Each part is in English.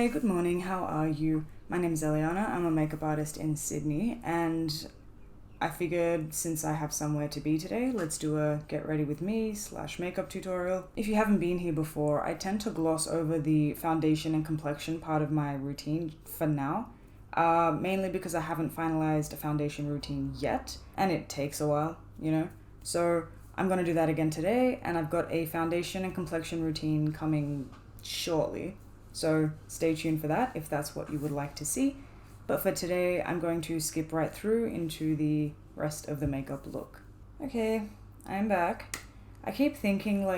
Hey, good morning, how are you? My name is Eleanna, I'm a makeup artist in Sydney, and I figured since I have somewhere to be today, let's do a get ready with me / makeup tutorial. If you haven't been here before, I tend to gloss over the foundation and complexion part of my routine for now, mainly because I haven't finalized a foundation routine yet, and it takes a while, you know? So I'm gonna do that again today, and I've got a foundation and complexion routine coming shortly. So stay tuned for that if that's what you would like to see. But for today, I'm going to skip right through into the rest of the makeup look. Okay, I'm back. I keep thinking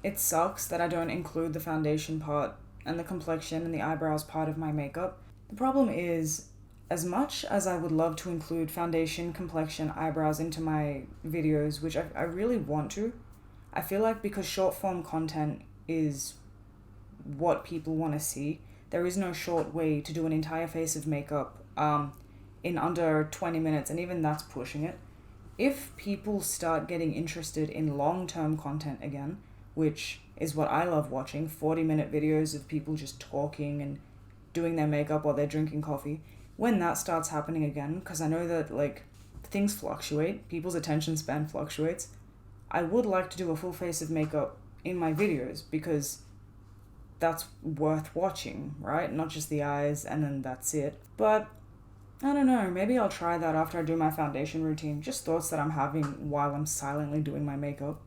it sucks that I don't include the foundation part and the complexion and the eyebrows part of my makeup. The problem is, as much as I would love to include foundation, complexion, eyebrows into my videos, which I really want to, I feel like because short form content is what people want to see, there is no short way to do an entire face of makeup in under 20 minutes, and even that's pushing it. If people start getting interested in long-term content again, which is what I love watching, 40-minute videos of people just talking and doing their makeup while they're drinking coffee, when that starts happening again, because I know that things fluctuate, people's attention span fluctuates, I would like to do a full face of makeup in my videos because that's worth watching, right? Not just the eyes and then that's it. But I don't know, maybe I'll try that after I do my foundation routine. Just thoughts that I'm having while I'm silently doing my makeup.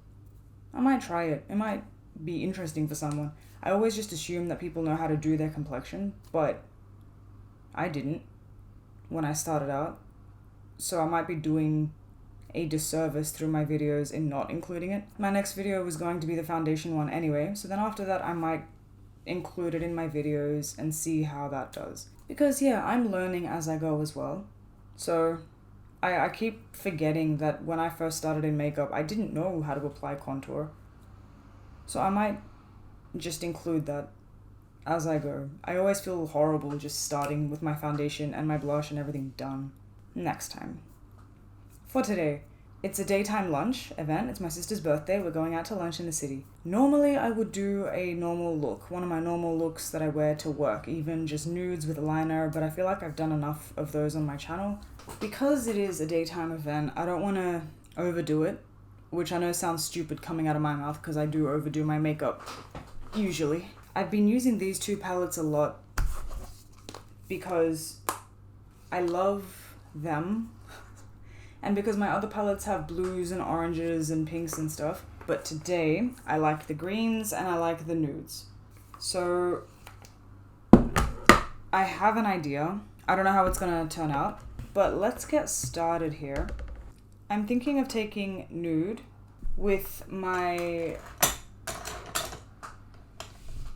I might try it. It might be interesting for someone. I always just assume that people know how to do their complexion, but I didn't when I started out. So I might be doing a disservice through my videos in not including it. My next video was going to be the foundation one anyway, so then after that I might include it in my videos and see how that does. Because yeah, I'm learning as I go as well. So I keep forgetting that when I first started in makeup, I didn't know how to apply contour. So I might just include that as I go. I always feel horrible just starting with my foundation and my blush and everything done. Next time. For today, it's a daytime lunch event. It's my sister's birthday. We're going out to lunch in the city. Normally, I would do a normal look, one of my normal looks that I wear to work, even just nudes with a liner, but I feel like I've done enough of those on my channel. Because it is a daytime event, I don't want to overdo it, which I know sounds stupid coming out of my mouth because I do overdo my makeup, usually. I've been using these two palettes a lot because I love them. And because my other palettes have blues and oranges and pinks and stuff. But today, I like the greens and I like the nudes. So, I have an idea. I don't know how it's gonna turn out. But let's get started here. I'm thinking of taking Nude with my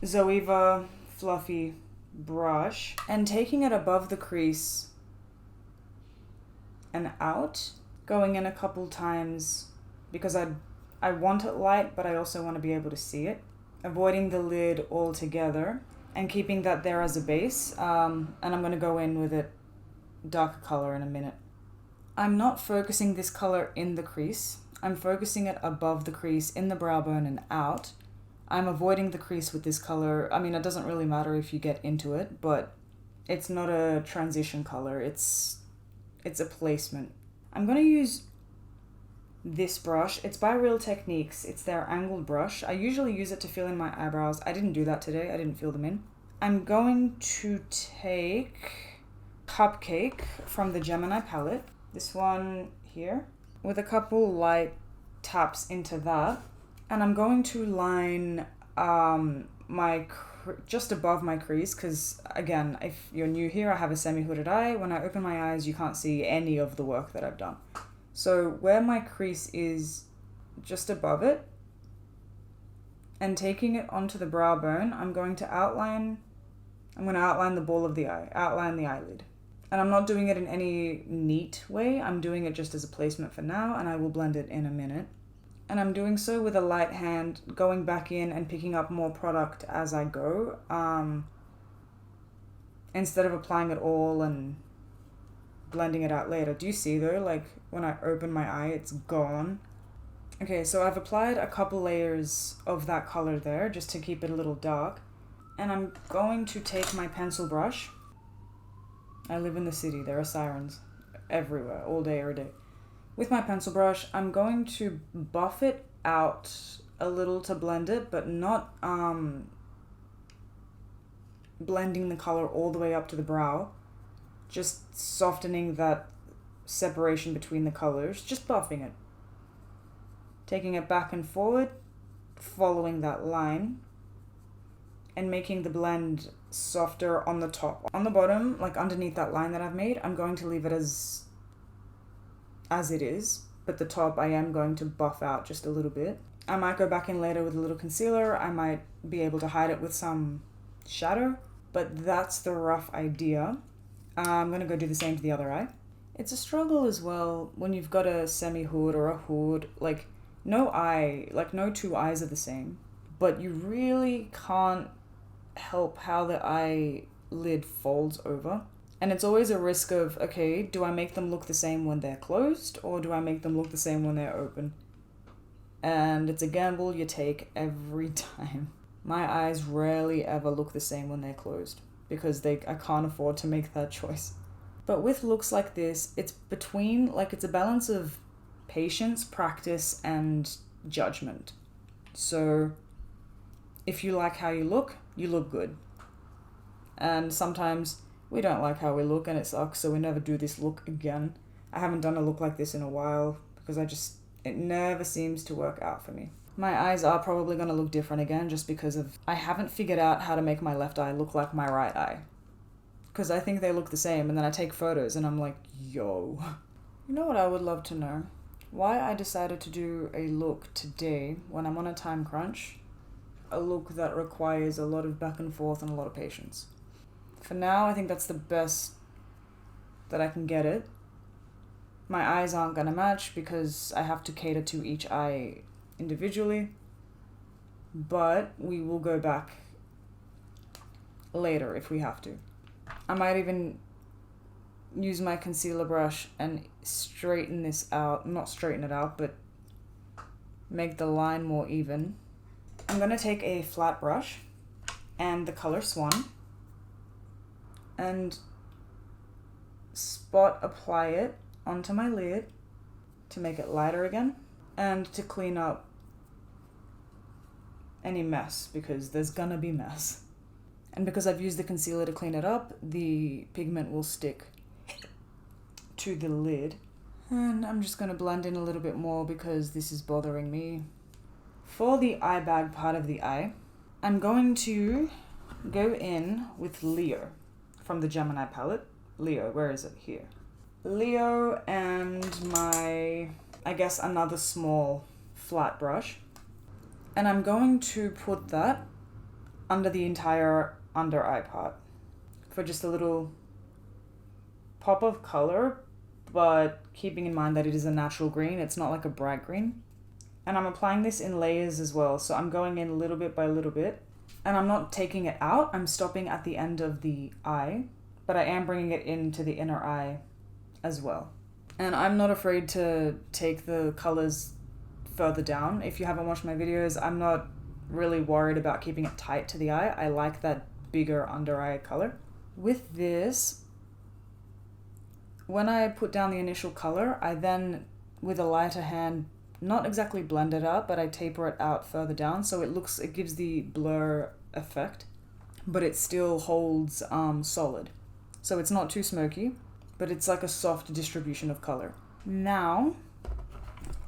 Zoeva fluffy brush and taking it above the crease and out, going in a couple times because I want it light, but I also want to be able to see it. Avoiding the lid altogether and keeping that there as a base. And I'm going to go in with it darker color in a minute. I'm not focusing this color in the crease. I'm focusing it above the crease, in the brow bone and out. I'm avoiding the crease with this color. I mean, it doesn't really matter if you get into it, but it's not a transition color. It's a placement. I'm going to use this brush. It's by Real Techniques. It's their angled brush. I usually use it to fill in my eyebrows. I didn't do that today. I didn't fill them in. I'm going to take Cupcake from the Gemini palette. This one here. With a couple light taps into that. And I'm going to line just above my crease, because again, if you're new here, I have a semi-hooded eye. When I open my eyes, you can't see any of the work that I've done. So where my crease is just above it, and taking it onto the brow bone, I'm going to outline the ball of the eye, outline the eyelid. And I'm not doing it in any neat way. I'm doing it just as a placement for now, and I will blend it in a minute. And I'm doing so with a light hand, going back in and picking up more product as I go, instead of applying it all and blending it out later. Do you see though, when I open my eye, it's gone. Okay, so I've applied a couple layers of that color there just to keep it a little dark. And I'm going to take my pencil brush. I live in the city, there are sirens everywhere, all day, every day. With my pencil brush, I'm going to buff it out a little to blend it, but not blending the color all the way up to the brow. Just softening that separation between the colors, just buffing it. Taking it back and forward, following that line, and making the blend softer on the top. On the bottom, like underneath that line that I've made, I'm going to leave it as it is, but the top I am going to buff out just a little bit. I might go back in later with a little concealer. I might be able to hide it with some shadow, but that's the rough idea. I'm gonna go do the same to the other eye. It's a struggle as well when you've got a semi-hood or a hood, like no two eyes are the same, but you really can't help how the eyelid folds over. And it's always a risk of, okay, do I make them look the same when they're closed, or do I make them look the same when they're open? And it's a gamble you take every time. My eyes rarely ever look the same when they're closed, because I can't afford to make that choice. But with looks like this, it's between, like, it's a balance of patience, practice, and judgment. So if you like how you look good. And sometimes we don't like how we look and it sucks, so we never do this look again. I haven't done a look like this in a while because it never seems to work out for me. My eyes are probably going to look different again just because I haven't figured out how to make my left eye look like my right eye. Because I think they look the same, and then I take photos and I'm like, yo. You know what I would love to know? Why I decided to do a look today when I'm on a time crunch. A look that requires a lot of back and forth and a lot of patience. For now, I think that's the best that I can get it. My eyes aren't going to match because I have to cater to each eye individually. But we will go back later if we have to. I might even use my concealer brush and straighten this out. Not straighten it out, but make the line more even. I'm going to take a flat brush and the color Swan and spot apply it onto my lid to make it lighter again and to clean up any mess, because there's gonna be mess. And because I've used the concealer to clean it up, the pigment will stick to the lid. And I'm just gonna blend in a little bit more because this is bothering me. For the eye bag part of the eye, I'm going to go in with Leo from the Gemini palette. Leo, where is it? Here. Leo and my, I guess, another small flat brush. And I'm going to put that under the entire under eye part for just a little pop of color, but keeping in mind that it is a natural green. It's not like a bright green. And I'm applying this in layers as well. So I'm going in little bit by little bit. And I'm not taking it out. I'm stopping at the end of the eye. But I am bringing it into the inner eye as well. And I'm not afraid to take the colors further down. If you haven't watched my videos, I'm not really worried about keeping it tight to the eye. I like that bigger under eye color. With this, when I put down the initial color, I then, with a lighter hand, not exactly blend it out, but I taper it out further down so it gives the blur effect, but it still holds solid. So it's not too smoky, but it's like a soft distribution of color. Now,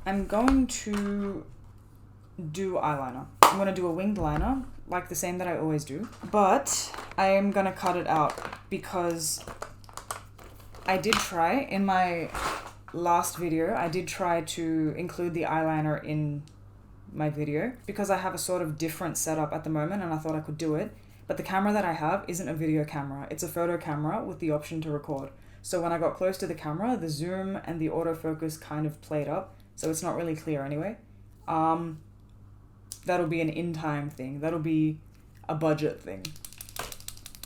I'm going to do eyeliner. I'm going to do a winged liner, like the same that I always do, but I am going to cut it out because I did try in my last video, I did try to include the eyeliner in my video because I have a sort of different setup at the moment and I thought I could do it. But the camera that I have isn't a video camera. It's a photo camera with the option to record. So when I got close to the camera, the zoom and the autofocus kind of played up. So it's not really clear anyway. That'll be an in-time thing. That'll be a budget thing.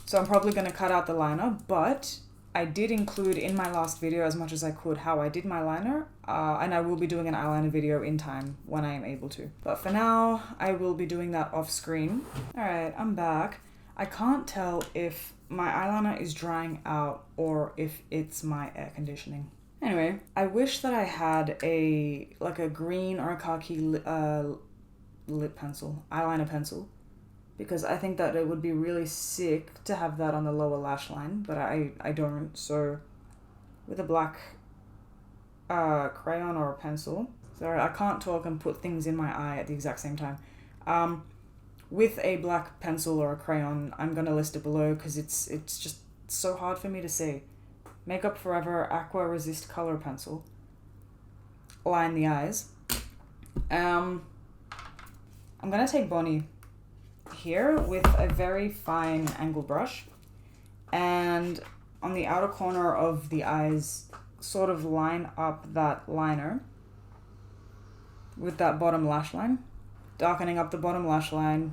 So I'm probably going to cut out the liner, but I did include in my last video as much as I could how I did my liner, and I will be doing an eyeliner video in time when I am able to. But for now, I will be doing that off screen. Alright, I'm back. I can't tell if my eyeliner is drying out or if it's my air conditioning. Anyway, I wish that I had a green or a khaki lip pencil, eyeliner pencil, because I think that it would be really sick to have that on the lower lash line, but I don't. So with a black crayon or a pencil, sorry, I can't talk and put things in my eye at the exact same time. With a black pencil or a crayon, I'm gonna list it below because it's just so hard for me to say. Makeup Forever Aqua Resist Color Pencil. Line the eyes. I'm gonna take Bonnie here with a very fine angle brush, and on the outer corner of the eyes, sort of line up that liner with that bottom lash line, darkening up the bottom lash line,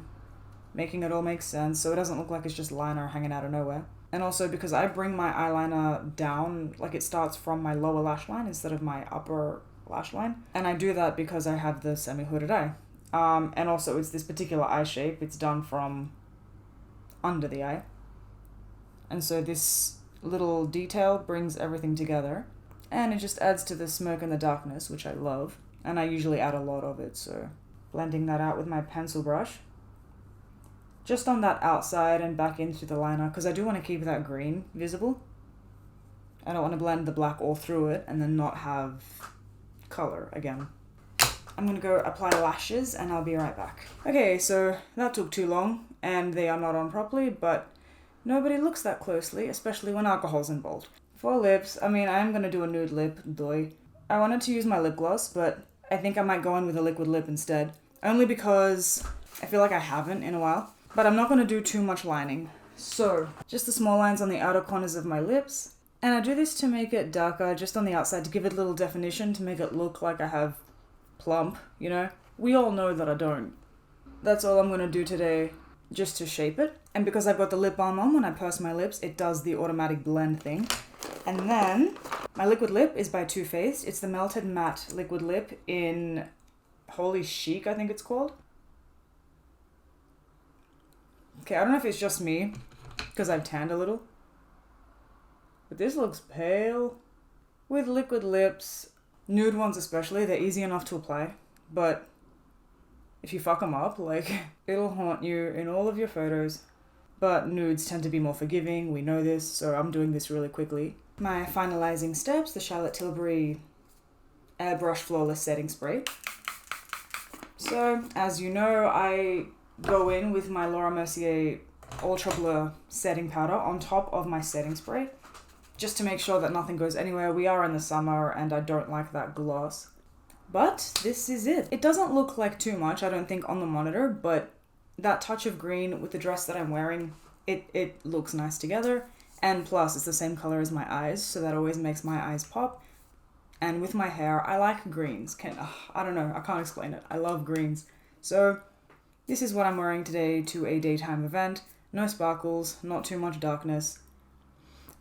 making it all make sense so it doesn't look like it's just liner hanging out of nowhere. And also because I bring my eyeliner down, like it starts from my lower lash line instead of my upper lash line, and I do that because I have the semi-hooded eye. And also it's this particular eye shape, it's done from under the eye, and so this little detail brings everything together, and it just adds to the smoke and the darkness, which I love, and I usually add a lot of it. So blending that out with my pencil brush, just on that outside and back into the liner, because I do want to keep that green visible. I don't want to blend the black all through it and then not have color again. I'm going to go apply lashes and I'll be right back. Okay, so that took too long and they are not on properly, but nobody looks that closely, especially when alcohol's involved. For lips, I mean, I am going to do a nude lip, doy. I wanted to use my lip gloss, but I think I might go in with a liquid lip instead, only because I feel like I haven't in a while. But I'm not going to do too much lining. So, just the small lines on the outer corners of my lips. And I do this to make it darker, just on the outside, to give it a little definition, to make it look like I have plump, you know? We all know that I don't. That's all I'm going to do today, just to shape it. And because I've got the lip balm on, when I purse my lips, it does the automatic blend thing. And then, my liquid lip is by Too Faced. It's the Melted Matte Liquid Lip in Holy Chic, I think it's called. Okay, I don't know if it's just me, because I've tanned a little, but this looks pale. With liquid lips, nude ones especially, they're easy enough to apply, but if you fuck them up, like, it'll haunt you in all of your photos. But nudes tend to be more forgiving, we know this, so I'm doing this really quickly. My finalizing steps, the Charlotte Tilbury Airbrush Flawless Setting Spray. So, as you know, I go in with my Mercier Ultra Blur setting powder on top of my setting spray, just to make sure that nothing goes anywhere. We are in the summer and I don't like that gloss. But this is it. It doesn't look like too much, I don't think, on the monitor, but that touch of green with the dress that I'm wearing, it looks nice together. And plus, it's the same color as my eyes, so that always makes my eyes pop. And with my hair, I like greens. I don't know, I can't explain it. I love greens. So this is what I'm wearing today to a daytime event. No sparkles, not too much darkness,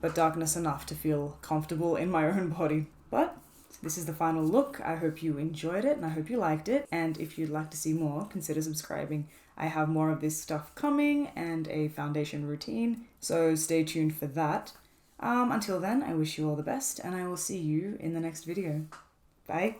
but darkness enough to feel comfortable in my own body. But this is the final look. I hope you enjoyed it and I hope you liked it. And if you'd like to see more, consider subscribing. I have more of this stuff coming and a foundation routine, so stay tuned for that. Until then, I wish you all the best and I will see you in the next video. Bye.